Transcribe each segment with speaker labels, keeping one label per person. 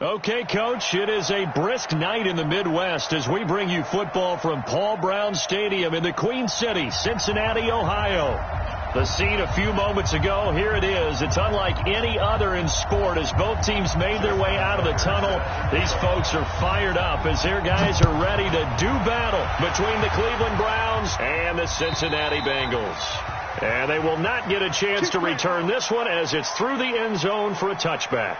Speaker 1: Okay, Coach, it is a brisk night in the Midwest as we bring you football from Paul Brown Stadium in the Queen City, Cincinnati, Ohio. The scene a few moments ago, here it is. It's unlike any other in sport as both teams made their way out of the tunnel. These folks are fired up as their guys are ready to do battle between the Cleveland Browns and the Cincinnati Bengals. And they will not get a chance to return this one as it's through the end zone for a touchback.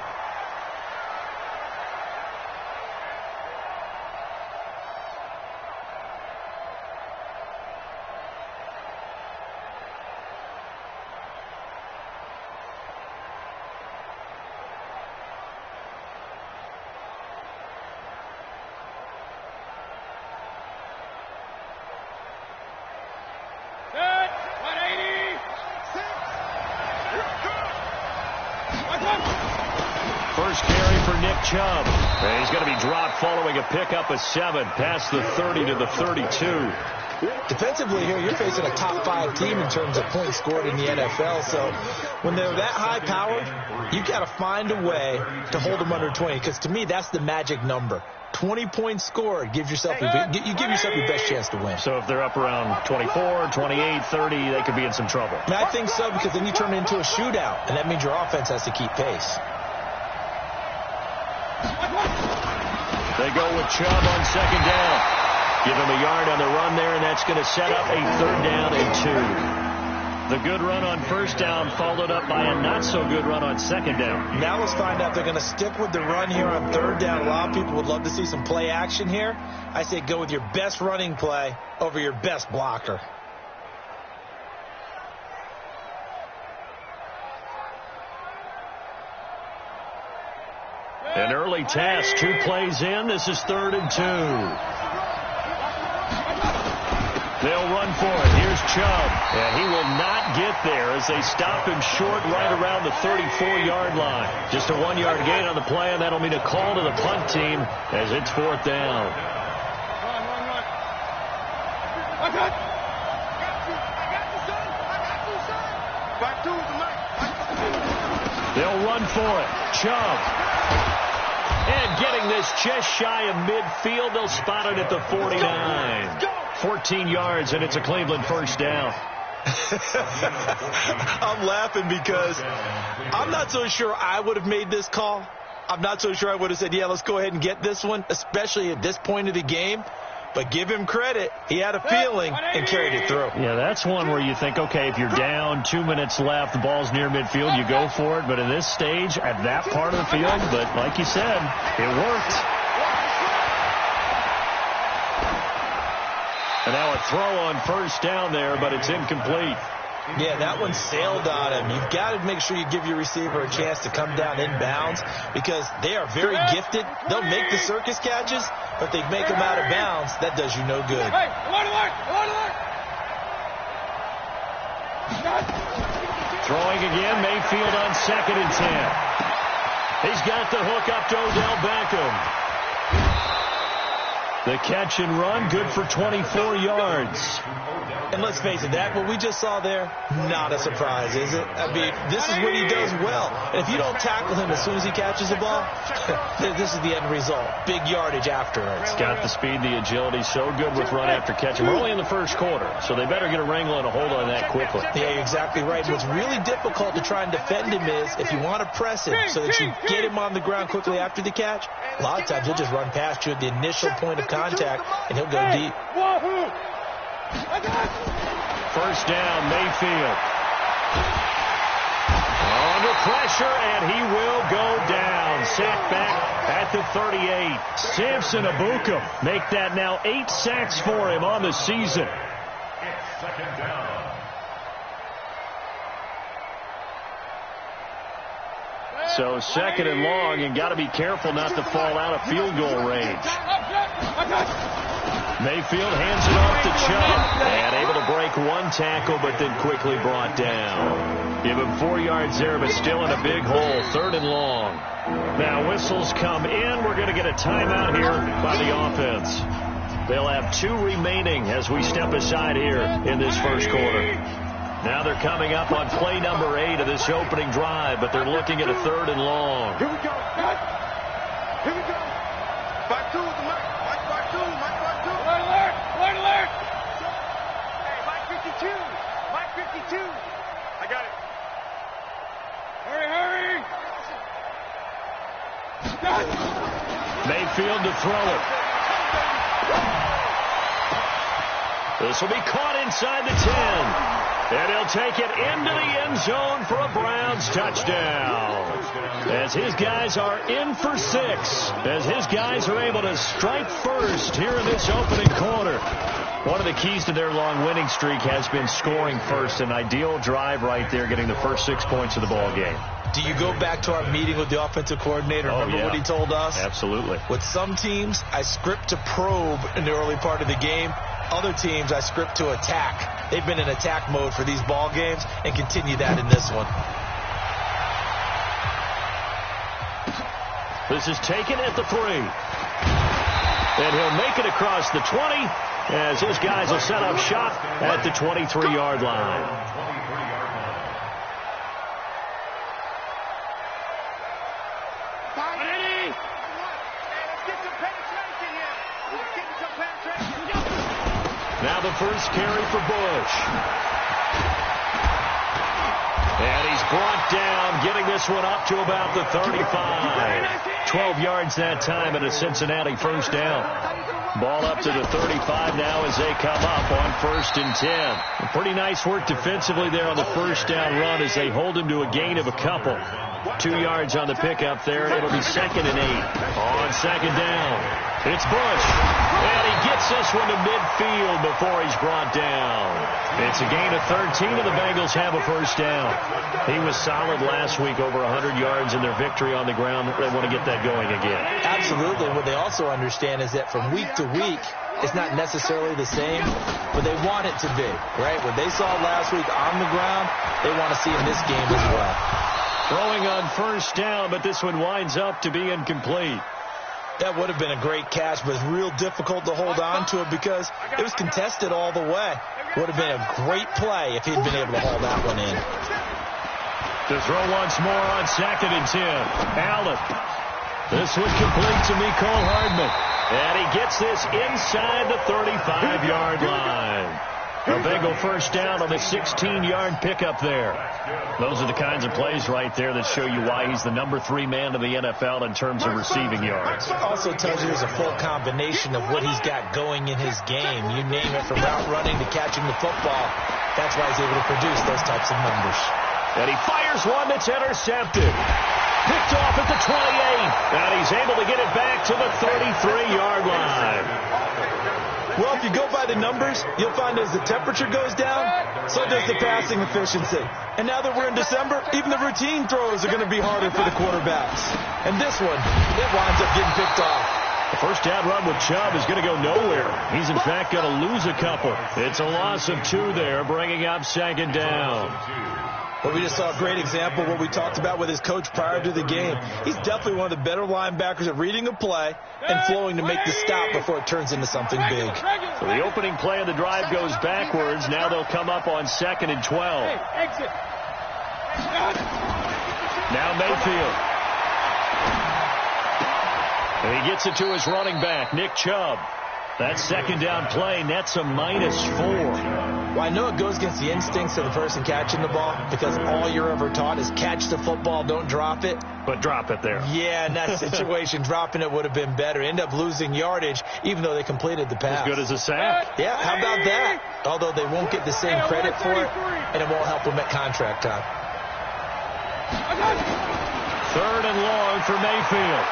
Speaker 1: First carry for Nick Chubb. And he's going to be dropped following a pickup of 7 past the 30 to the 32.
Speaker 2: Defensively here, you're facing a top 5 team in terms of points scored in the NFL. So when they're that high powered, you've got to find a way to hold them under 20. Because to me, that's the magic number. 20 points scored gives yourself you give yourself your best chance to win.
Speaker 1: So if they're up around 24, 28, 30, they could be in some trouble.
Speaker 2: And I think so, because then you turn it into a shootout, and that means your offense has to keep pace.
Speaker 1: They go with Chubb on second down. Give him a yard on the run there, and that's going to set up a 3rd down and 2. The good run on first down followed up by a not-so-good run on second down.
Speaker 2: Now let's find out if they're going to stick with the run here on 3rd down. A lot of people would love to see some play action here. I say go with your best running play over your best blocker.
Speaker 1: An early task, 2 plays in. This is 3rd and 2. They'll run for it. Here's Chubb. And he will not get there as they stop him short right around the 34-yard line. Just a 1-yard gain on the play, and that'll mean a call to the punt team as it's 4th down. They'll run for it. Chubb. And getting this just shy of midfield, they'll spot it at the 49. 14 yards, and it's a Cleveland first down.
Speaker 2: I'm laughing because I'm not so sure I would have made this call. I'm not so sure I would have said, yeah, let's go ahead and get this one, especially at this point of the game. But give him credit. He had a feeling and carried it through.
Speaker 1: Yeah, that's one where you think, okay, if you're down, 2 minutes left, the ball's near midfield, you go for it. But at this stage, at that part of the field, but like you said, it worked. And now a throw on first down there, but it's incomplete.
Speaker 2: Yeah, that one sailed on him. You've got to make sure you give your receiver a chance to come down inbounds because they are very gifted. They'll make the circus catches, but they make them out of bounds. That does you no good.
Speaker 1: Throwing again, Mayfield on 2nd and 10. He's got the hook up to Odell Beckham. The catch and run, good for 24 yards.
Speaker 2: And let's face it, that what we just saw there, not a surprise, is it? I mean, this is what he does well. And if you don't tackle him as soon as he catches the ball, this is the end result. Big yardage afterwards.
Speaker 1: He's got the speed, the agility, so good with run after catch. We're only in the first quarter, so they better get a wrangle and a hold on that quickly.
Speaker 2: Yeah, you're exactly right. What's really difficult to try and defend him is if you want to press him so that you get him on the ground quickly after the catch, a lot of times he'll just run past you at the initial point of contact, and he'll go deep.
Speaker 1: First down, Mayfield. Under pressure, and he will go down. Sacked back at the 38. Samson Abuka make that now 8 sacks for him on the season. It's 2nd down. So 2nd and long, and got to be careful not to fall out of field goal range. Mayfield hands it off to Chubb, and able to break 1 tackle, but then quickly brought down. Give him 4 yards there, but still in a big hole, 3rd and long. Now whistles come in. We're going to get a timeout here by the offense. They'll have 2 remaining as we step aside here in this first quarter. Now they're coming up on play number 8 of this opening drive, but they're looking at a 3rd and long.
Speaker 3: Here we go. Here we go. 5-2 with the mic. Mike 5-2. Mike 5-2. Alert. Alert. Alert. Hey, Mike 52. Mike 52. I got it. Hurry, hurry.
Speaker 1: Mayfield to throw it. This will be caught inside the 10. And he'll take it into the end zone for a Browns touchdown. As his guys are in for 6. As his guys are able to strike first here in this opening quarter. One of the keys to their long winning streak has been scoring first. An ideal drive right there, getting the first 6 points of the ball game.
Speaker 2: Do you go back to our meeting with the offensive coordinator? Remember what he told us?
Speaker 1: Absolutely.
Speaker 2: With some teams, I script to probe in the early part of the game. Other teams, I script to attack. They've been in attack mode for these ball games and continue that in this one.
Speaker 1: This is taken at the 3. And he'll make it across the 20 as his guys will set up shop at the 23-yard line. Now the first carry for Bush. And he's brought down, getting this one up to about the 35. 12 yards that time and a Cincinnati first down. Ball up to the 35 now as they come up on 1st and 10. Pretty nice work defensively there on the first down run as they hold him to a gain of a couple. 2 yards on the pickup there, and it'll be 2nd and 8. On 2nd down, it's Bush. And he gets this one to midfield before he's brought down. It's a gain of 13, and the Bengals have a first down. He was solid last week, over 100 yards in their victory on the ground. They want to get that going again.
Speaker 2: Absolutely. What they also understand is that from week to week, it's not necessarily the same, but they want it to be, right? What they saw last week on the ground, they want to see in this game as well.
Speaker 1: Throwing on first down, but this one winds up to be incomplete.
Speaker 2: That would have been a great catch, but it's real difficult to hold on to it because it was contested all the way. Would have been a great play if he'd been able to haul that one in.
Speaker 1: To throw once more on 2nd and 10. Allen. This one complete to Mecole Hardman. And he gets this inside the 35-yard line. A Bengal first down on the 16-yard pickup there. Those are the kinds of plays right there that show you why he's the number 3 man in the NFL in terms of receiving yards.
Speaker 2: Also tells you there's a full combination of what he's got going in his game. You name it, from route running to catching the football. That's why he's able to produce those types of numbers.
Speaker 1: And he fires one that's intercepted. Picked off at the 28. And he's able to get it back to the 33-yard line.
Speaker 2: Well, if you go by the numbers, you'll find as the temperature goes down, so does the passing efficiency. And now that we're in December, even the routine throws are going to be harder for the quarterbacks. And this one, it winds up getting picked off.
Speaker 1: The first down run with Chubb is going to go nowhere. He's, in fact, going to lose a couple. It's a loss of 2 there, bringing up 2nd down.
Speaker 2: Well, we just saw a great example of what we talked about with his coach prior to the game. He's definitely one of the better linebackers at reading a play and flowing to make the stop before it turns into something big.
Speaker 1: So the opening play of the drive goes backwards. Now they'll come up on 2nd and 12. Now Mayfield. And he gets it to his running back, Nick Chubb. That 2nd down play nets a -4.
Speaker 2: Well, I know it goes against the instincts of the person catching the ball because all you're ever taught is catch the football, don't drop it.
Speaker 1: But drop it there.
Speaker 2: Yeah, in that situation, dropping it would have been better. End up losing yardage, even though they completed the pass.
Speaker 1: As good as a sack.
Speaker 2: Yeah, how about that? Although they won't get the same credit for it, and it won't help them at contract time.
Speaker 1: 3rd and long for Mayfield.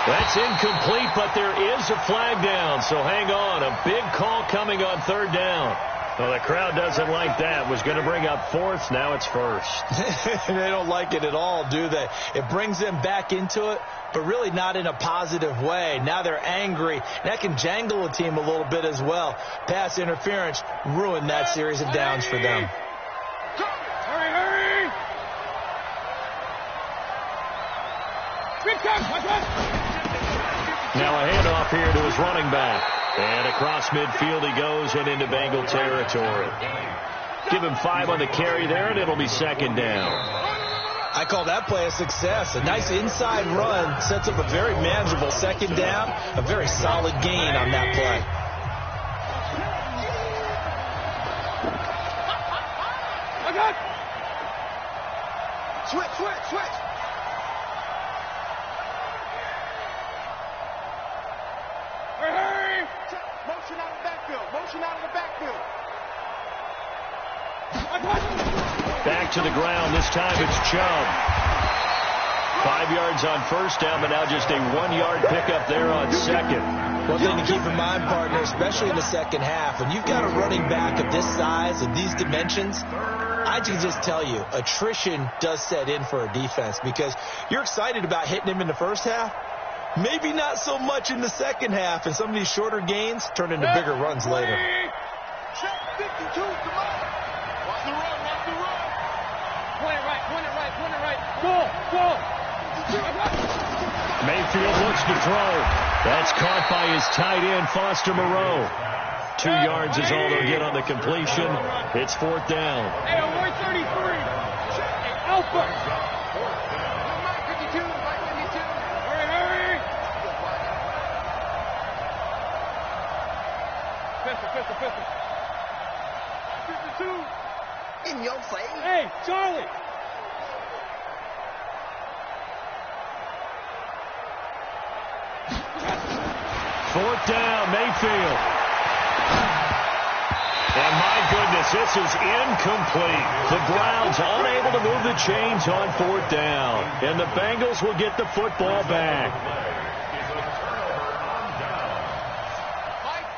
Speaker 1: That's incomplete, but there is a flag down, so hang on. A big call coming on 3rd down. Well, the crowd doesn't like that. Was going to bring up 4th. Now it's 1st.
Speaker 2: They don't like it at all, do they? It brings them back into it, but really not in a positive way. Now they're angry. That can jangle a team a little bit as well. Pass interference ruined that series of downs for them.
Speaker 3: Hurry, hurry! Good catch, watch out!
Speaker 1: Now a handoff here to his running back. And across midfield he goes and into Bengal territory. Give him 5 on the carry there, and it'll be 2nd down.
Speaker 2: I call that play a success. A nice inside run sets up a very manageable second down, a very solid gain on that play.
Speaker 3: Switch. Hurry! Motion out of the backfield.
Speaker 1: Back to the ground. This time it's Chubb. 5 yards on first down, but now just a 1-yard pickup there on second.
Speaker 2: One thing to keep in mind, partner, especially in the second half, when you've got a running back of this size and these dimensions, I can just tell you, attrition does set in for a defense because you're excited about hitting him in the first half. Maybe not so much in the second half, and some of these shorter gains turn into bigger runs later.
Speaker 3: Check 52, come on. Watch the run. Point it right. Go.
Speaker 1: Mayfield looks to throw. That's caught by his tight end, Foster Moreau. 2 yards is all they'll get on the completion. It's fourth down.
Speaker 3: Hey, on 133. Alpha. Mike 52. Hurry. Pistol. 52. In your face. Hey, Charlie.
Speaker 1: Fourth down, Mayfield. And my goodness, this is incomplete. The Browns unable to move the chains on fourth down. And the Bengals will get the football back.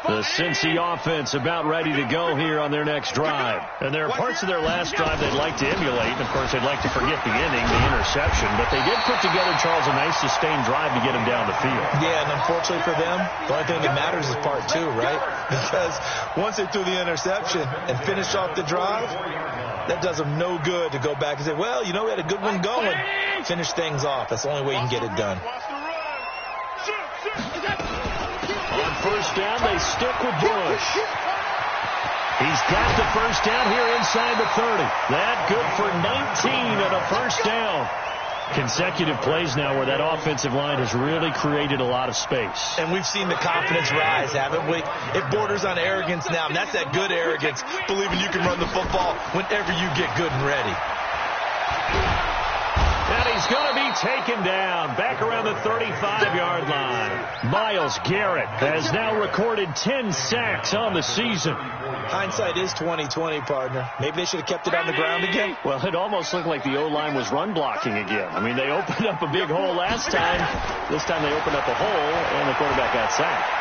Speaker 1: The Cincy offense about ready to go here on their next drive. And there are parts of their last drive they'd like to emulate. And, of course, they'd like to forget the ending, the interception. But they did put together, Charles, a nice sustained drive to get them down the field.
Speaker 2: Yeah, and unfortunately for them, the only thing that matters is part two, right? Because once they threw the interception and finished off the drive, that does them no good to go back and say, well, we had a good one going. Finish things off. That's the only way you can get it done.
Speaker 1: On first down, they stick with Bush. He's got the first down here inside the 30. That good for 19 and a first down. Consecutive plays now where that offensive line has really created a lot of space.
Speaker 2: And we've seen the confidence rise, haven't we? It borders on arrogance now, and that's that good arrogance, believing you can run the football whenever you get good and ready.
Speaker 1: And he's going to be taken down back around the 35-yard line. Myles Garrett has now recorded 10 sacks on the season.
Speaker 2: Hindsight is 20/20, partner. Maybe they should have kept it on the ground again.
Speaker 1: Well, it almost looked like the O-line was run blocking again. I mean, they opened up a big hole last time. This time they opened up a hole, and the quarterback got sacked.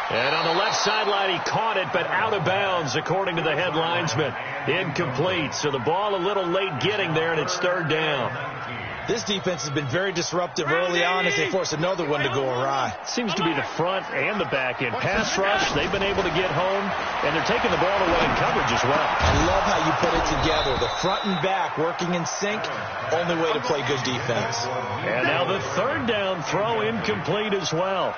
Speaker 1: And on the left sideline, he caught it, but out of bounds, according to the head linesman. Incomplete. So the ball a little late getting there, and it's third down.
Speaker 2: This defense has been very disruptive early on as they force another one to go awry.
Speaker 1: Seems to be the front and the back end. Pass rush, they've been able to get home, and they're taking the ball away in coverage as well.
Speaker 2: I love how you put it together. The front and back working in sync, only way to play good defense.
Speaker 1: And now the third down throw incomplete as well.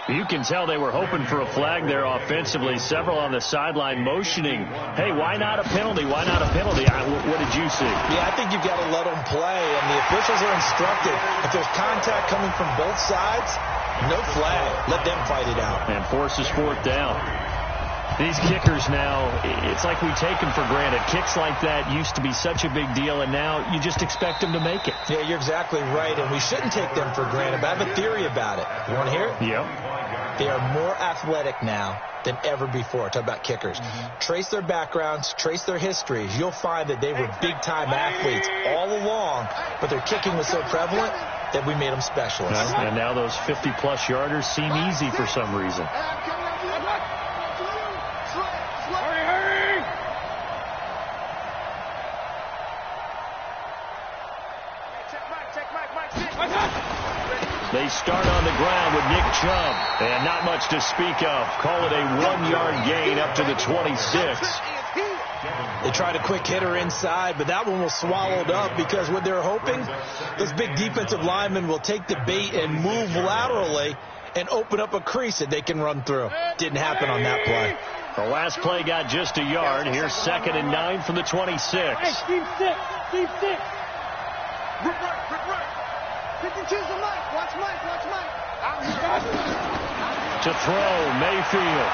Speaker 1: You can tell they were hoping for a flag there offensively. Several on the sideline motioning, hey, why not a penalty? Why not a penalty? What did you see?
Speaker 2: Yeah, I think you've got to let them play, and the officials are instructed. If there's contact coming from both sides, no flag. Let them fight it out.
Speaker 1: And forces fourth down. These kickers now, it's like we take them for granted. Kicks like that used to be such a big deal, and now you just expect them to make it.
Speaker 2: Yeah, you're exactly right, and we shouldn't take them for granted, but I have a theory about it. You want to hear it?
Speaker 1: Yep.
Speaker 2: They are more athletic now than ever before. Talk about kickers. Trace their backgrounds, trace their histories. You'll find that they were big-time athletes all along, but their kicking was so prevalent that we made them specialists.
Speaker 1: And now those 50-plus yarders seem easy for some reason. They start on the ground with Nick Chubb, and not much to speak of. Call it a 1-yard gain up to the 26.
Speaker 2: They tried a quick hitter inside, but that one was swallowed up because what they're hoping, those big defensive linemen will take the bait and move laterally and open up a crease that they can run through. Didn't happen on that play.
Speaker 1: The last play got just a yard. Here's 2nd and 9 from the 26.
Speaker 3: Hey, Steve, sit. Steve 6. Rip right. 52's the Mike. Watch Mike.
Speaker 1: To throw, Mayfield.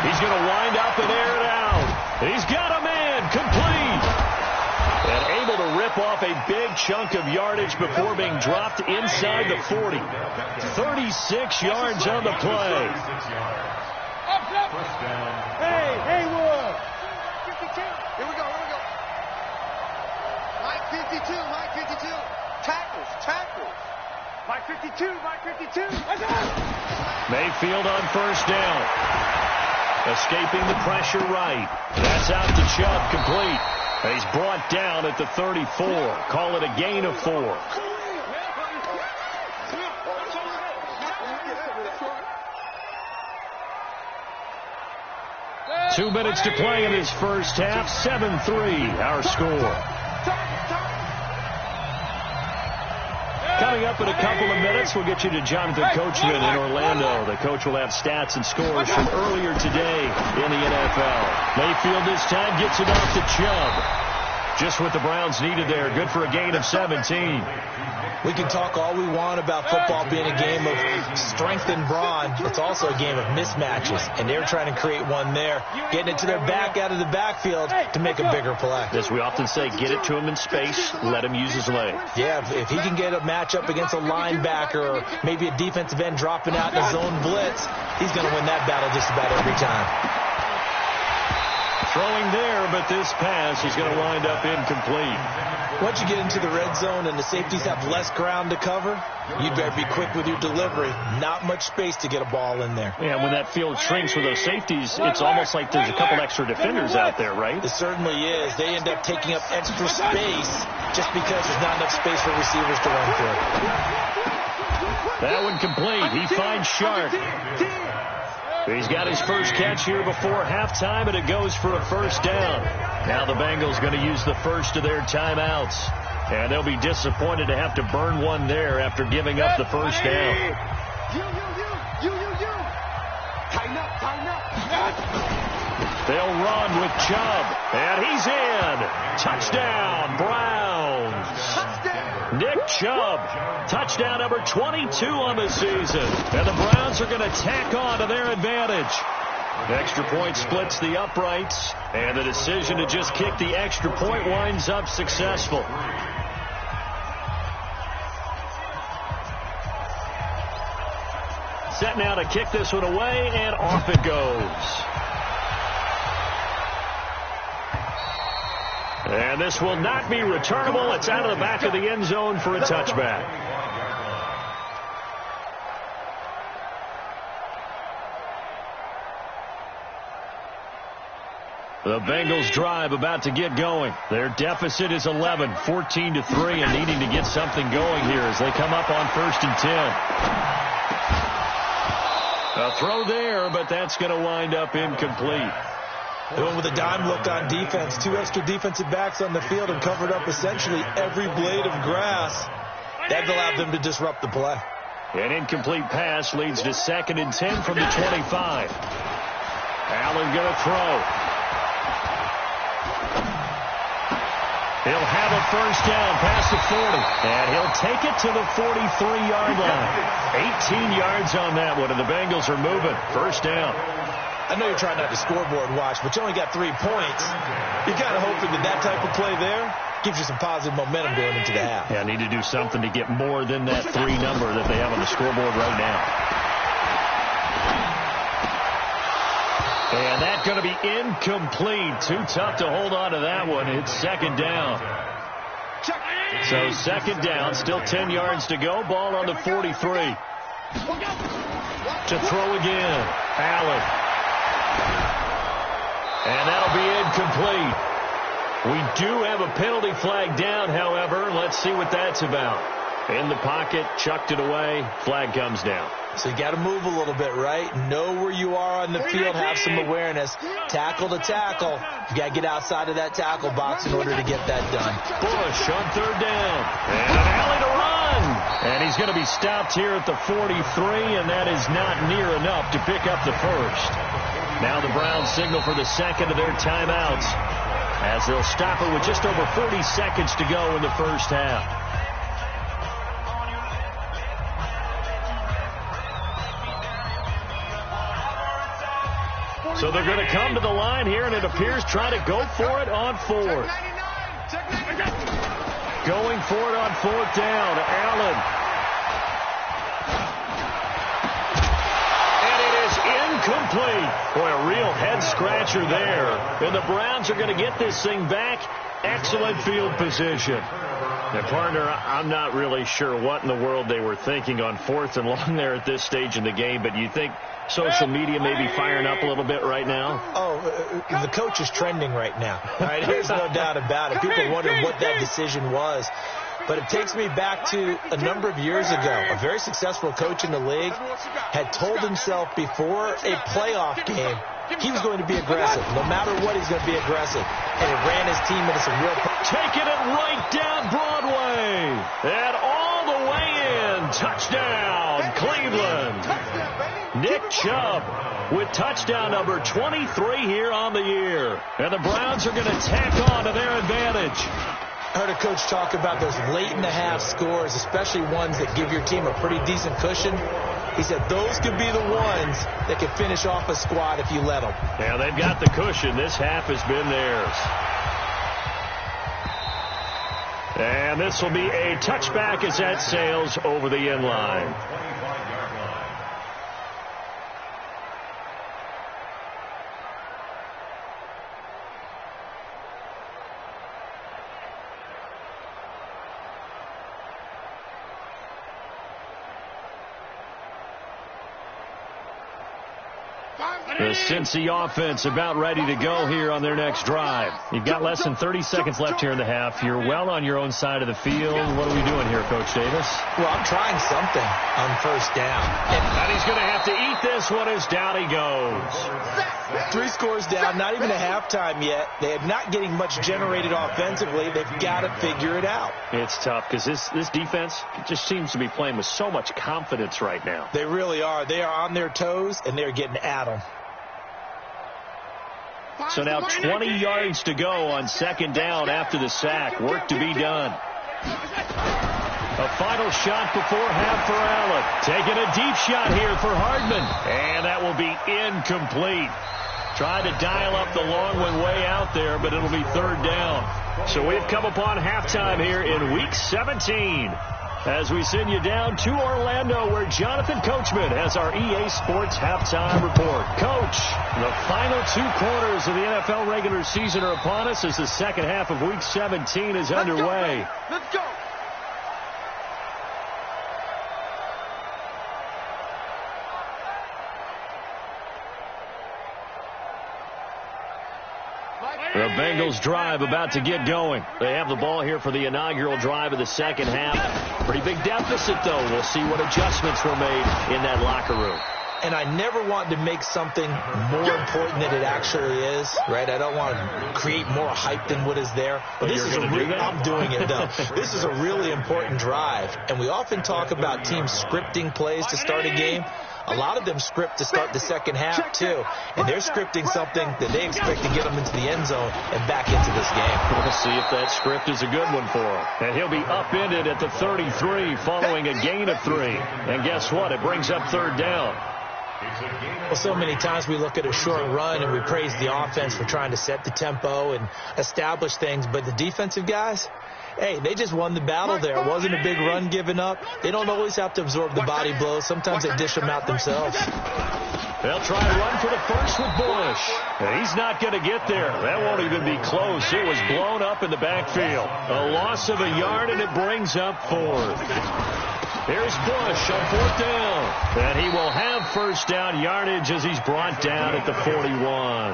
Speaker 1: He's going to wind up and air it out. He's got a man, complete. And able to rip off a big chunk of yardage before being dropped inside the 40. 36 yards on the play.
Speaker 3: Hey, Haywood. 52. Here we go. Mike 52. Tackles. Mike 52.
Speaker 1: Mayfield on first down. Escaping the pressure right. That's out to Chubb, complete. He's brought down at the 34. Call it a gain of 4. Two minutes to play in his first half. 7-3, our score. Coming up in a couple of minutes, we'll get you to Jonathan Coachman in Orlando. The coach will have stats and scores from earlier today in the NFL. Mayfield this time gets it off to Chubb. Just what the Browns needed there. Good for a gain of 17.
Speaker 2: We can talk all we want about football being a game of strength and brawn. It's also a game of mismatches, and they're trying to create one there, getting it to their back out of the backfield to make a bigger play.
Speaker 1: As we often say, get it to him in space, let him use his leg.
Speaker 2: Yeah, if he can get a matchup against a linebacker or maybe a defensive end dropping out in a zone blitz, he's going to win that battle just about every time.
Speaker 1: Throwing there, but this pass is going to wind up incomplete.
Speaker 2: Once you get into the red zone and the safeties have less ground to cover, you'd better be quick with your delivery. Not much space to get a ball in there.
Speaker 1: Yeah, when that field shrinks with those safeties, it's almost like there's a couple extra defenders out there, right?
Speaker 2: It certainly is. They end up taking up extra space just because there's not enough space for receivers to run through.
Speaker 1: That one complete. He finds Shark. He's got his first catch here before halftime, and it goes for a first down. Now the Bengals going to use the first of their timeouts. And they'll be disappointed to have to burn one there after giving up the first down.
Speaker 3: Tighten up.
Speaker 1: They'll run with Chubb, and he's in. Touchdown, Browns. Nick Chubb, touchdown number 22 on the season. And the Browns are going to tack on to their advantage. The extra point splits the uprights, and the decision to just kick the extra point winds up successful. Set now to kick this one away, and off it goes. And this will not be returnable. It's out of the back of the end zone for a touchback. The Bengals drive about to get going. Their deficit is 11, 14-3, and needing to get something going here as they come up on 1st and 10. A throw there, but that's going to wind up incomplete.
Speaker 2: They went with a dime look on defense. 2 extra defensive backs on the field and covered up essentially every blade of grass. That allowed them to disrupt the play.
Speaker 1: An incomplete pass leads to 2nd and 10 from the 25. Allen going to throw. He'll have a first down past the 40, and he'll take it to the 43-yard line. 18 yards on that one, and the Bengals are moving. First down.
Speaker 2: I know you're trying not to scoreboard watch, but you only got 3 points. You're kind of hoping that type of play there gives you some positive momentum going into the half.
Speaker 1: Yeah, need to do something to get more than that 3 number that they have on the scoreboard right now. And that's going to be incomplete. Too tough to hold on to that one. It's 2nd down. So 2nd down, still 10 yards to go. Ball on the 43. To throw again. Allen. And that'll be incomplete. We do have a penalty flag down, however. Let's see what that's about. In the pocket, chucked it away. Flag comes down.
Speaker 2: So you got to move a little bit, right? Know where you are on the field, have some awareness. Tackle to tackle. You got to get outside of that tackle box in order to get that done.
Speaker 1: Bush on 3rd down. And an alley to run. And he's going to be stopped here at the 43, and that is not near enough to pick up the first. Now the Browns signal for the 2nd of their timeouts. as they'll stop it with just over 40 seconds to go in the first half. So they're going to come to the line here, and it appears trying to go for it on fourth. Going for it on fourth down. Allen. And it is incomplete. Boy, a real head-scratcher there. And the Browns are going to get this thing back. Excellent field position. Now, partner, I'm not really sure what in the world they were thinking on fourth and long there at this stage in the game, but you think social media may be firing up a little bit right now?
Speaker 2: Oh, the coach is trending right now. All right, there's no doubt about it. People wondering what that decision was. But it takes me back to a number of years ago. A very successful coach in the league had told himself before a playoff game he was going to be aggressive. No matter what, he's going to be aggressive. And he ran his team into some real...
Speaker 1: Taking it right down Broadway. And all the way in. Touchdown, Cleveland. Nick Chubb with touchdown number 23 here on the year. And the Browns are going to tack on to their advantage.
Speaker 2: I heard a coach talk about those late-in-the-half scores, especially ones that give your team a pretty decent cushion. He said those could be the ones that could finish off a squad if you let them.
Speaker 1: Yeah, they've got the cushion. This half has been theirs. And this will be a touchback as that sails over the end line. The Cincy offense about ready to go here on their next drive. You've got less than 30 seconds left here in the half. You're well on your own side of the field. What are we doing here, Coach Davis?
Speaker 2: Well, I'm trying something on first down.
Speaker 1: And he's going to have to eat this one as down he goes.
Speaker 2: 3 scores down, not even a halftime yet. They are not getting much generated offensively. They've got to figure it out.
Speaker 1: It's tough because this defense just seems to be playing with so much confidence right now.
Speaker 2: They really are. They are on their toes, and they're getting at them.
Speaker 1: So now 20 yards to go on second down after the sack. Work to be done. A final shot before half for Allen. Taking a deep shot here for Hardman. And that will be incomplete. Tried to dial up the long one way out there, but it'll be third down. So we've come upon halftime here in Week 17. As we send you down to Orlando, where Jonathan Coachman has our EA Sports Halftime Report. Coach, the final 2 quarters of the NFL regular season are upon us as the second half of Week 17 is underway.
Speaker 3: Let's go.
Speaker 1: The Bengals drive about to get going. They have the ball here for the inaugural drive of the second half. Pretty big deficit, though. We'll see what adjustments were made in that locker room.
Speaker 2: And I never want to make something more important than it actually is, right? I don't want to create more hype than what is there.
Speaker 1: But
Speaker 2: this is I'm doing it, though. This is a really important drive. And we often talk about teams scripting plays to start a game. A lot of them script to start the second half, too. And they're scripting something that they expect to get them into the end zone and back into this game.
Speaker 1: We'll see if that script is a good one for him. And he'll be upended at the 33 following a gain of 3. And guess what? It brings up third down.
Speaker 2: Well, so many times we look at a short run and we praise the offense for trying to set the tempo and establish things. But the defensive guys, hey, they just won the battle there. It wasn't a big run given up. They don't always have to absorb the body blows. Sometimes they dish them out themselves.
Speaker 1: They'll try to run for the first with Bush. And he's not going to get there. That won't even be close. It was blown up in the backfield. A loss of a yard, and it brings up fourth. Here's Bush on fourth down. And he will have first down yardage as he's brought down at the 41.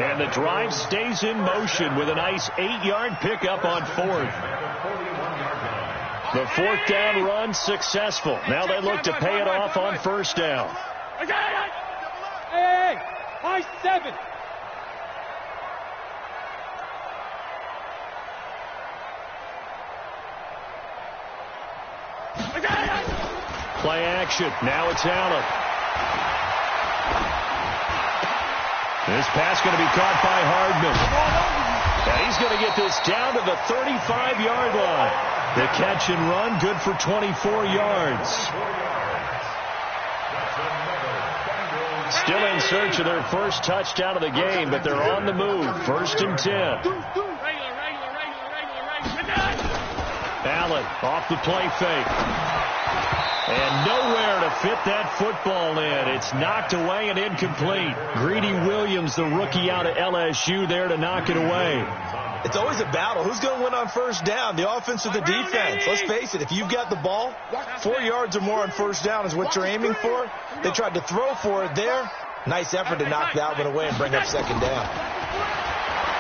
Speaker 1: And the drive stays in motion with a nice 8-yard pickup on fourth. The fourth down run successful. Now they look to pay it off on first down.
Speaker 3: Hey, high 7.
Speaker 1: Play action. Now it's Allen. This pass going to be caught by Hardman. And he's going to get this down to the 35-yard line. The catch and run, good for 24 yards. Still in search of their first touchdown of the game, but they're on the move. 1st and 10. Allen off the play fake. And nowhere to fit that football in. It's knocked away and incomplete. Greedy Williams, the rookie out of LSU, there to knock it away.
Speaker 2: It's always a battle. Who's going to win on first down, the offense or the defense? Let's face it, if you've got the ball, 4 yards or more on first down is what you're aiming for. They tried to throw for it there. Nice effort to knock that one away and bring up 2nd down.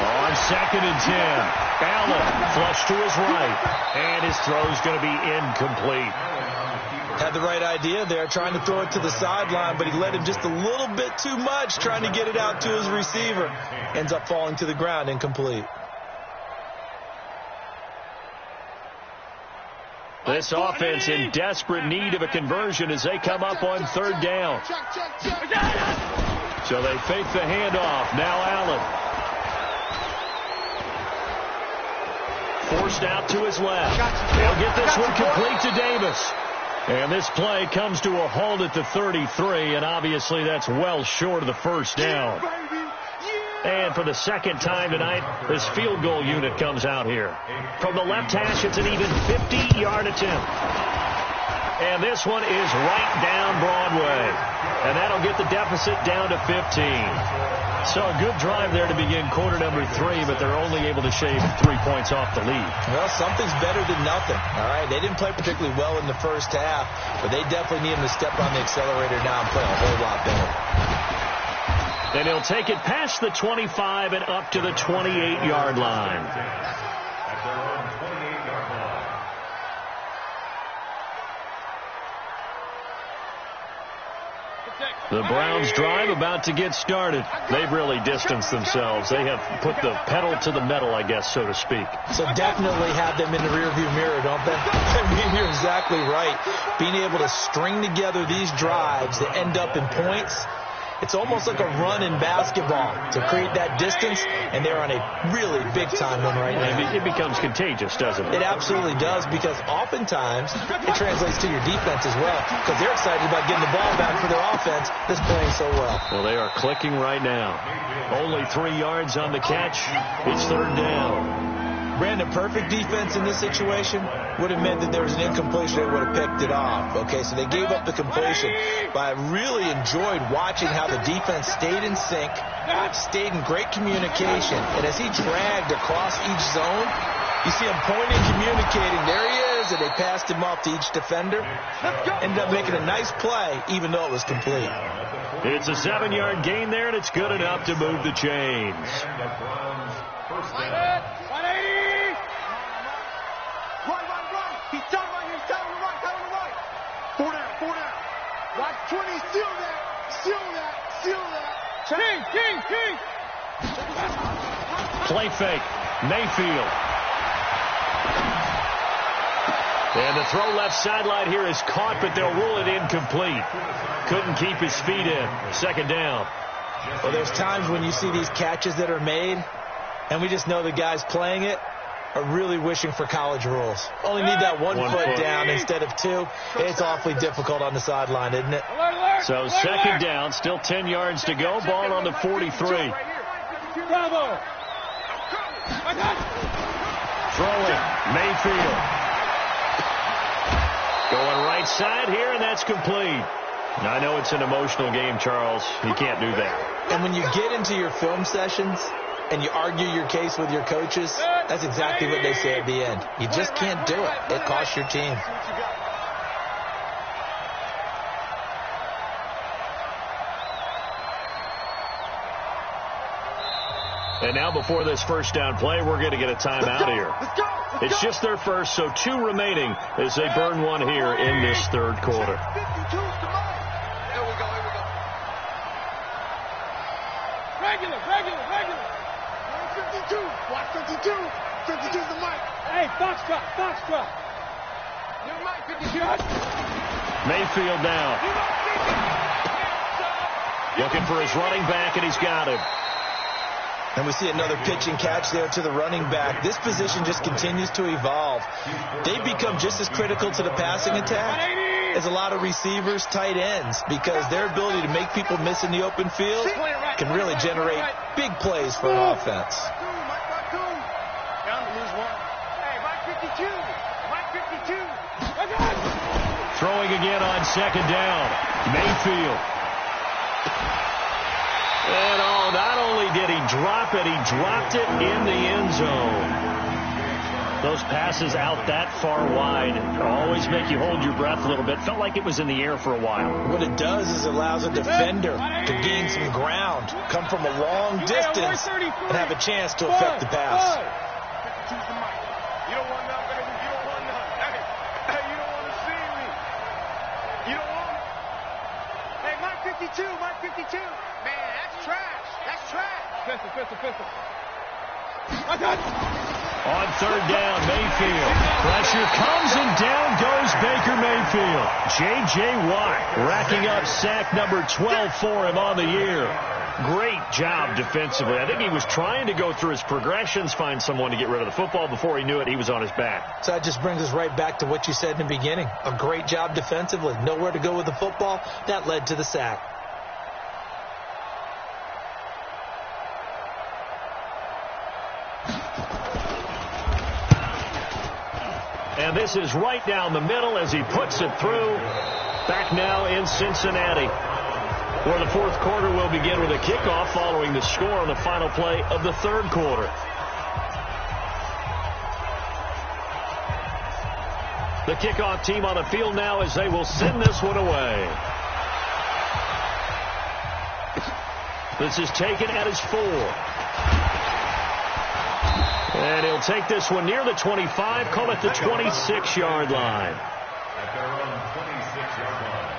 Speaker 1: On 2nd and 10, Allen flush to his right, and his throw's going to be incomplete.
Speaker 2: Had the right idea there, trying to throw it to the sideline, but he led him just a little bit too much, trying to get it out to his receiver. Ends up falling to the ground, incomplete.
Speaker 1: This offense in desperate need of a conversion as they come up on 3rd down. So they fake the handoff. Now Allen. Forced out to his left. They'll get this one complete to Davis. And this play comes to a halt at the 33, and obviously that's well short of the first down. And for the 2nd time tonight, this field goal unit comes out here. From the left hash, it's an even 50-yard attempt. And this one is right down Broadway. And that'll get the deficit down to 15. So a good drive there to begin quarter number 3, but they're only able to shave 3 points off the lead.
Speaker 2: Well, something's better than nothing, all right? They didn't play particularly well in the first half, but they definitely need him to step on the accelerator now and play a whole lot better.
Speaker 1: And he'll take it past the 25 and up to the 28-yard line. The Browns drive about to get started. They've really distanced themselves. They have put the pedal to the metal, I guess, so to speak.
Speaker 2: So definitely have them in the rearview mirror, don't they? I mean, you're exactly right. Being able to string together these drives that end up in points, it's almost like a run in basketball to create that distance, and they're on a really big-time one right now.
Speaker 1: It becomes contagious, doesn't it?
Speaker 2: It absolutely does, because oftentimes it translates to your defense as well, because they're excited about getting the ball back for their offense that's playing so well.
Speaker 1: Well, they are clicking right now. Only 3 yards on the catch. It's 3rd down.
Speaker 2: Brandon, perfect defense in this situation would have meant that there was an incompletion. They would have picked it off. Okay, so they gave up the completion. But I really enjoyed watching how the defense stayed in sync, stayed in great communication. And as he dragged across each zone, you see him pointing, communicating. There he is, and they passed him off to each defender. Ended up making a nice play, even though it was complete.
Speaker 1: It's a 7-yard gain there, and it's good enough to move the chains.
Speaker 3: First down. 180. Right. He's down right here. He's down on the right. 4 down. Watch 20. Seal that. King.
Speaker 1: Play fake. Mayfield. And the throw left sideline here is caught, but they'll rule it incomplete. Couldn't keep his feet in. 2nd down.
Speaker 2: Well, there's times when you see these catches that are made, and we just know the guys playing it are really wishing for college rules. Only need that one foot down instead of 2. It's awfully difficult on the sideline, isn't it?
Speaker 1: So 2nd down, still 10 yards to go. Ball on the 43.
Speaker 3: Bravo.
Speaker 1: Throwing, Mayfield. Going right side here, and that's complete. I know it's an emotional game, Charles. You can't do that.
Speaker 2: And when you get into your film sessions and you argue your case with your coaches, that's exactly what they say at the end. You just can't do it. It costs your team.
Speaker 1: And now before this first down play, we're going to get a timeout here. It's just their first, so 2 remaining as they burn one here in this 3rd quarter.
Speaker 3: Regular. 52. Watch 52. 52's the mic. Hey, Foxtrot. Your mic, 52.
Speaker 1: Mayfield now. Looking for his running back, and he's got him.
Speaker 2: And we see another pitch and catch there to the running back. This position just continues to evolve. They become just as critical to the passing attack as a lot of receivers, tight ends, because their ability to make people miss in the open field can really generate big plays for an offense.
Speaker 1: Throwing again on second down. Mayfield. And not only did he drop it, he dropped it in the end zone. Those passes out that far wide always make you hold your breath a little bit. Felt like it was in the air for a while.
Speaker 2: What it does is it allows a defender to gain some ground, come from a long distance, and have a chance to affect the pass.
Speaker 3: You don't want none, baby. You don't want none. Hey, you don't want to see me. You don't want it. Hey, Mike 52, Mike 52. Man, that's trash. That's trash. Pistol.
Speaker 1: On third down, Mayfield. Pressure comes and down goes Baker Mayfield. J.J. Watt racking up sack number 12 for him on the year. Great job defensively. I think he was trying to go through his progressions, find someone to get rid of the football. Before he knew it, he was on his back.
Speaker 2: So that just brings us right back to what you said in the beginning. A great job defensively. Nowhere to go with the football. That led to the sack.
Speaker 1: And this is right down the middle as he puts it through. Back now in Cincinnati, where the fourth quarter will begin with a kickoff following the score on the final play of the third quarter. The kickoff team on the field now as they will send this one away. This is taken at his 4. And he'll take this one near the 25, call it the 26-yard line.
Speaker 4: At their own 26-yard line.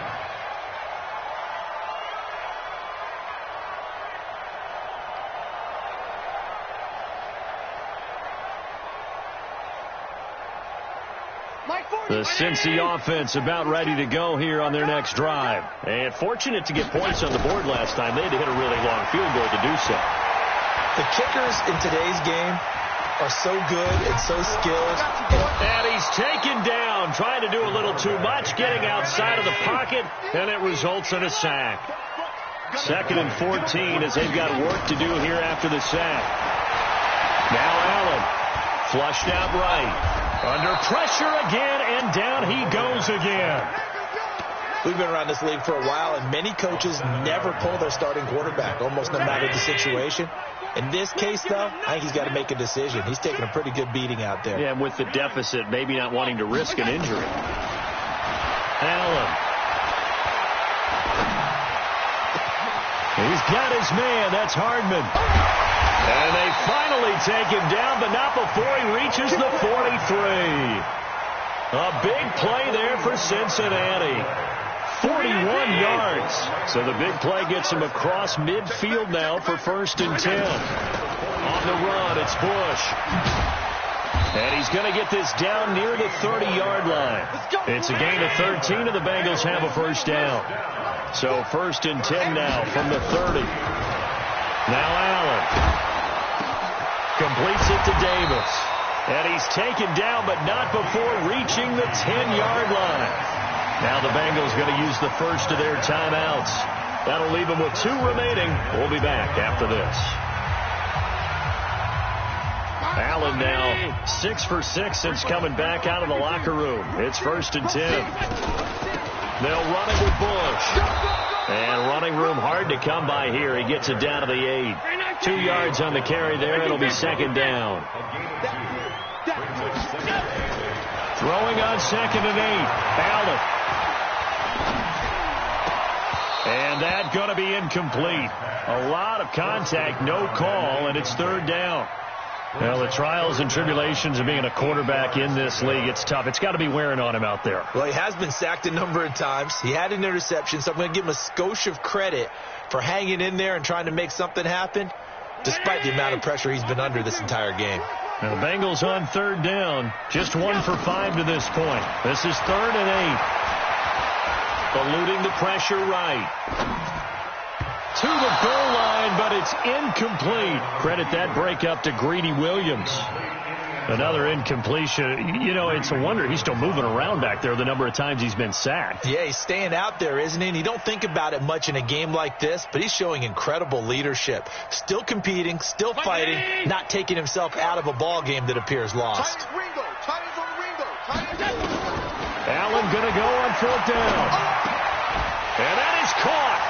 Speaker 1: The Cincy offense about ready to go here on their next drive. And fortunate to get points on the board last time. They had to hit a really long field goal to do so.
Speaker 2: The kickers in today's game are so good and so skilled.
Speaker 1: And he's taken down, trying to do a little too much, getting outside of the pocket, and it results in a sack. 2nd and 14 as they've got work to do here after the sack. Now Allen, flushed out right. Under pressure again, and down he goes again.
Speaker 2: We've been around this league for a while, and many coaches never pull their starting quarterback, almost no matter the situation. In this case, though, I think he's got to make a decision. He's taking a pretty good beating out there.
Speaker 1: Yeah, and with the deficit, maybe not wanting to risk an injury. Allen. He's got his man. That's Hardman. And they finally take him down, but not before he reaches the 43. A big play there for Cincinnati. 41 yards. So the big play gets him across midfield now for 1st and 10. On the run, it's Bush. And he's going to get this down near the 30-yard line. It's a gain of 13, and the Bengals have a first down. So 1st and 10 now from the 30. Now Allen completes it to Davis. And he's taken down, but not before reaching the 10-yard line. Now the Bengals going to use the first of their timeouts. That'll leave them with 2 remaining. We'll be back after this. Allen now 6 for 6 since coming back out of the locker room. It's 1st and 10. They'll run it with Bush. And running room hard to come by here. He gets it down to the 8. 2 yards on the carry there. It'll be 2nd down. Throwing on 2nd and 8. Allen. And that's going to be incomplete. A lot of contact, no call, and it's 3rd down. Well, the trials and tribulations of being a quarterback in this league, it's tough. It's got to be wearing on him out there.
Speaker 2: Well, he has been sacked a number of times. He had an interception, so I'm going to give him a skosh of credit for hanging in there and trying to make something happen, despite the amount of pressure he's been under this entire game.
Speaker 1: Now the Bengals on 3rd down, just 1 for 5 to this point. This is 3rd and 8. Eluding the pressure right. To the goal line, but it's incomplete. Credit that breakup to Greedy Williams. Another incompletion. You know, it's a wonder he's still moving around back there the number of times he's been sacked.
Speaker 2: Yeah, he's staying out there, isn't he? And you don't think about it much in a game like this, but he's showing incredible leadership. Still competing, still fighting, not taking himself out of a ball game that appears lost.
Speaker 1: Allen going to go on 4th down. And that is caught.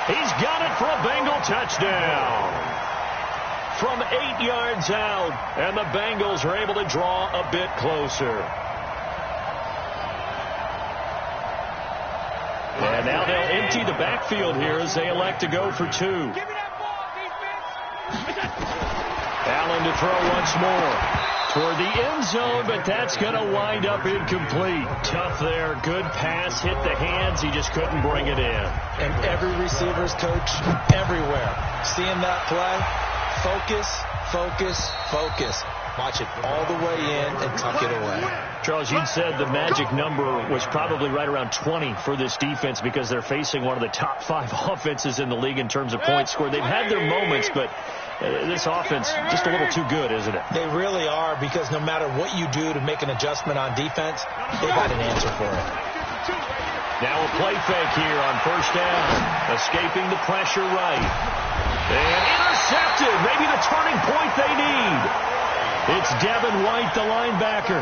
Speaker 1: He's got it for a Bengal touchdown. From 8 yards out, and the Bengals are able to draw a bit closer. And now they'll empty the backfield here as they elect to go for 2.
Speaker 3: Give me that ball, defense.
Speaker 1: Allen to throw once more. Toward the end zone, but that's going to wind up incomplete. Tough there. Good pass. Hit the hands. He just couldn't bring it in.
Speaker 2: And every receiver's coach everywhere. Seeing that play, focus, focus, focus. Watch it all the way in and tuck it away.
Speaker 1: Charles, you'd said the magic number was probably right around 20 for this defense because they're facing one of the top 5 offenses in the league in terms of points scored. They've had their moments, but this offense just a little too good, isn't it?
Speaker 2: They really are, because no matter what you do to make an adjustment on defense, they've got an answer for it.
Speaker 1: Now a play fake here on 1st down. Escaping the pressure right. And intercepted. Maybe the turning point they need. It's Devin White, the linebacker.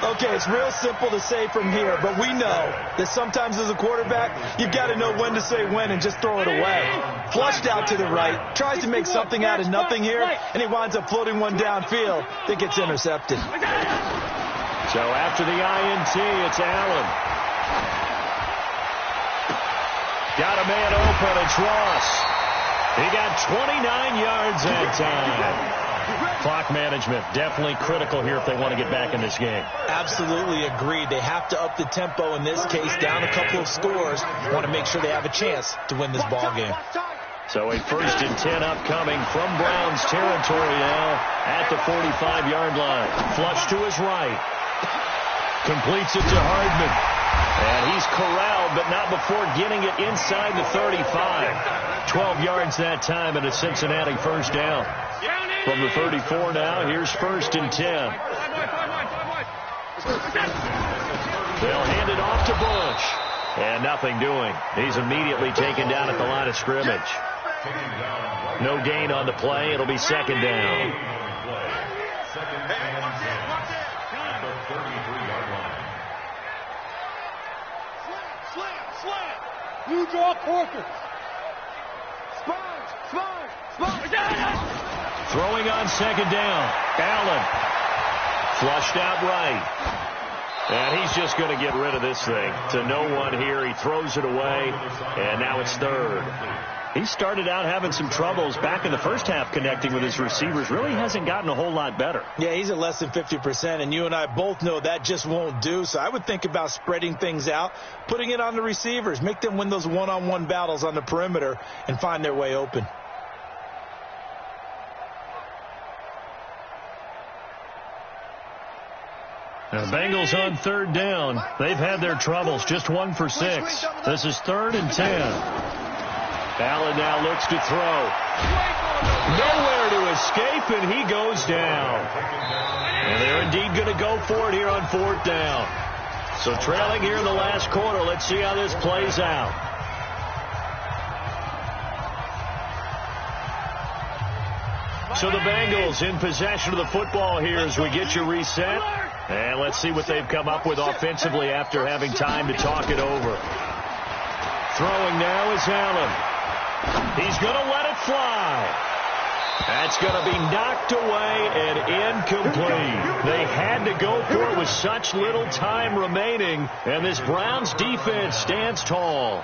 Speaker 2: Okay, it's real simple to say from here, but we know that sometimes as a quarterback, you've got to know when to say when and just throw it away. Flushed out to the right, tries to make something out of nothing here, and he winds up floating one downfield that gets intercepted.
Speaker 1: So after the INT, it's Allen. Got a man open, it's Ross. He got 29 yards that time. Clock management, definitely critical here if they want to get back in this game.
Speaker 2: Absolutely agreed. They have to up the tempo in this case, down a couple of scores. Want to make sure they have a chance to win this ball game.
Speaker 1: So a 1st and 10 upcoming from Browns territory now at the 45-yard line. Flush to his right. Completes it to Hardman. And he's corralled, but not before getting it inside the 35. 12 yards that time and a Cincinnati 1st down. From the 34 now, here's 1st and 10. They'll hand it off to Bush. And nothing doing. He's immediately taken down at the line of scrimmage. No gain on the play. It'll be 2nd down.
Speaker 3: You draw quarters. Sponge.
Speaker 1: Throwing on 2nd down. Allen. Flushed out right. And he's just going to get rid of this thing. To no one here. He throws it away. And now it's 3rd. He started out having some troubles back in the first half connecting with his receivers. Really hasn't gotten a whole lot better.
Speaker 2: Yeah, he's at less than 50%, and you and I both know that just won't do. So I would think about spreading things out, putting it on the receivers, make them win those one-on-one battles on the perimeter and find their way open.
Speaker 1: Now, Bengals on 3rd down. They've had their troubles, just 1 for 6. This is 3rd and 10. Allen now looks to throw. Nowhere to escape, and he goes down. And they're indeed going to go for it here on 4th down. So trailing here in the last quarter. Let's see how this plays out. So the Bengals in possession of the football here as we get you reset. And let's see what they've come up with offensively after having time to talk it over. Throwing now is Allen. He's going to let it fly. That's going to be knocked away and incomplete. They had to go for it with such little time remaining, and this Browns defense stands tall.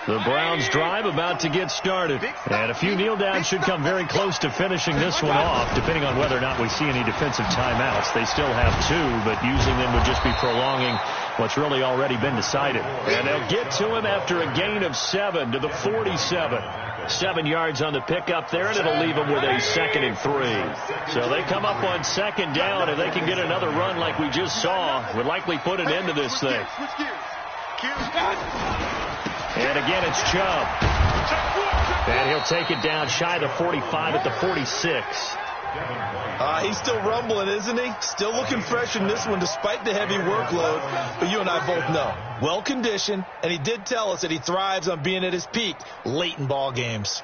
Speaker 1: The Browns drive about to get started, and a few kneel downs should come very close to finishing this one off, depending on whether or not we see any defensive timeouts. They still have 2, but using them would just be prolonging what's really already been decided. And they'll get to him after a gain of 7 to the 47. 7 yards on the pickup there, and it'll leave them with a 2nd and 3. So they come up on 2nd down, and they can get another run like we just saw. Would likely put an end to this thing. And again, it's Chubb. And he'll take it down shy of the 45 at the 46.
Speaker 2: He's still rumbling, isn't he? Still looking fresh in this one despite the heavy workload. But you and I both know, well-conditioned, and he did tell us that he thrives on being at his peak late in ball games.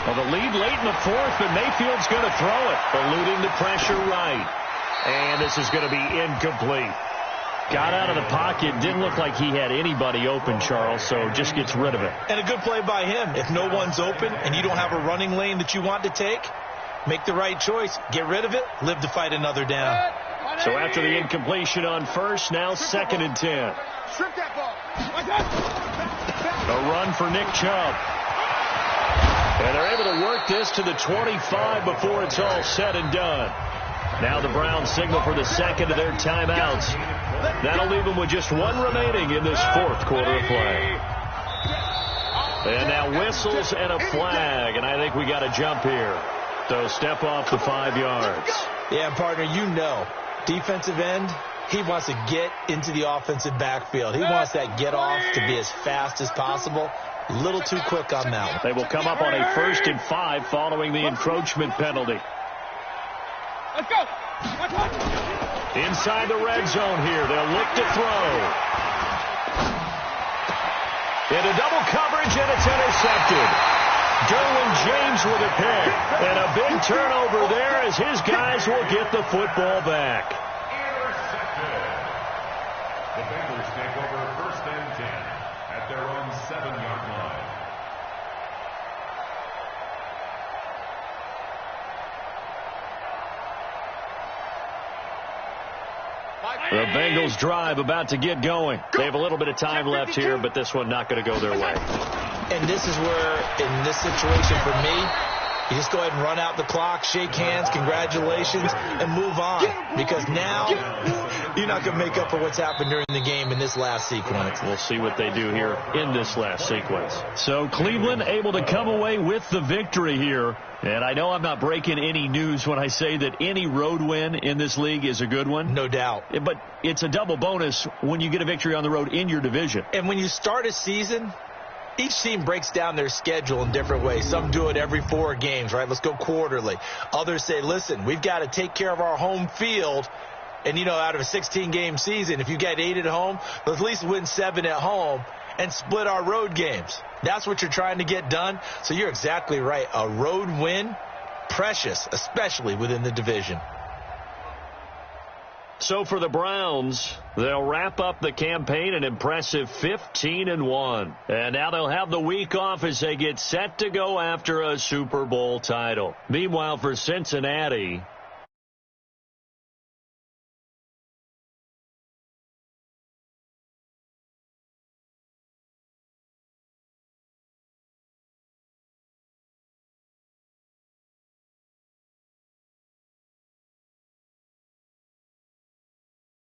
Speaker 1: Well, the lead late in the fourth, but Mayfield's going to throw it, eluding the pressure right. And this is going to be incomplete. Got out of the pocket, didn't look like he had anybody open, Charles, so just gets rid of it.
Speaker 2: And a good play by him. If no one's open and you don't have a running lane that you want to take, make the right choice. Get rid of it, live to fight another down.
Speaker 1: So after the incompletion on first, now 2nd and 10. A run for Nick Chubb. And they're able to work this to the 25 before it's all said and done. Now the Browns signal for the second of their timeouts. That'll leave them with just one remaining in this fourth quarter of play. And now whistles and a flag, and I think we got to jump here. So step off the 5 yards.
Speaker 2: Yeah, partner, you know, defensive end, he wants to get into the offensive backfield. He wants that get off to be as fast as possible. A little too quick on that one.
Speaker 1: They will come up on a 1st and 5 following the encroachment penalty.
Speaker 3: Let's go.
Speaker 1: Inside the red zone here. They'll look to throw. Into double coverage, and it's intercepted. Derwin James with a pick. And a big turnover there as his guys will get the football back.
Speaker 4: Intercepted. The Bengals take over 1st and 10 at their own 7-yard line.
Speaker 1: The Bengals drive about to get going. They have a little bit of time left here, but this one not going to go their way.
Speaker 2: And this is where, in this situation for me, you just go ahead and run out the clock, shake hands, congratulations, and move on. Because now you're not going to make up for what's happened during the game in this last sequence.
Speaker 1: We'll see what they do here in this last sequence. So Cleveland able to come away with the victory here. And I know I'm not breaking any news when I say that any road win in this league is a good one.
Speaker 2: No doubt.
Speaker 1: But it's a double bonus when you get a victory on the road in your division.
Speaker 2: And when you start a season, each team breaks down their schedule in different ways. Some do it every 4 games, right? Let's go quarterly. Others say, listen, we've got to take care of our home field. And, you know, out of a 16-game season, if you get 8 at home, let's at least win 7 at home and split our road games. That's what you're trying to get done. So you're exactly right. A road win, precious, especially within the division.
Speaker 1: So for the Browns, they'll wrap up the campaign an impressive 15-1. And now they'll have the week off as they get set to go after a Super Bowl title. Meanwhile, for Cincinnati,